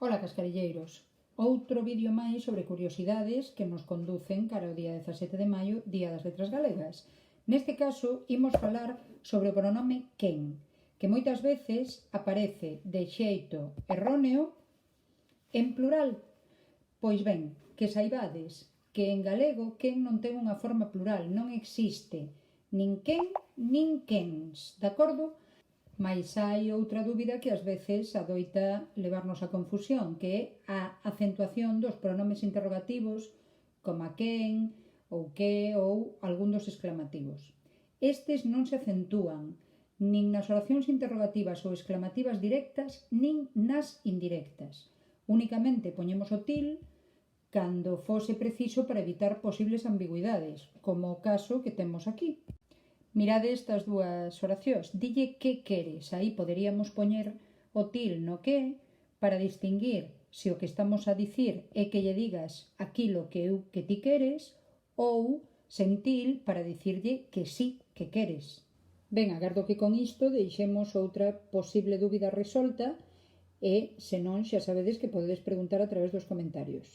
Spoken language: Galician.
Ola, cascarilleiros. Outro vídeo máis sobre curiosidades que nos conducen cara ao día 17 de maio, Día das Letras Galegas. Neste caso, imos falar sobre o pronome quen, que moitas veces aparece de xeito erróneo en plural. Pois ben, que saibades que en galego quen non ten unha forma plural, non existe nin quen nin quens, de acordo? Mais hai outra dúbida que ás veces adoita levarnos a confusión, que é a acentuación dos pronomes interrogativos como a quen ou que ou algún dos exclamativos. Estes non se acentúan nin nas oracións interrogativas ou exclamativas directas nin nas indirectas. Únicamente poñemos o til cando fose preciso para evitar posibles ambigüidades, como o caso que temos aquí. Mirade estas dúas oracións. Dille que queres. Aí poderíamos poñer o til no que para distinguir se o que estamos a dicir é que lle digas aquilo que ti queres ou sen til para dicirlle que sí que queres. Ben, agardo que con isto deixemos outra posible dúbida resolta e, se non, xa sabedes que podedes preguntar a través dos comentarios.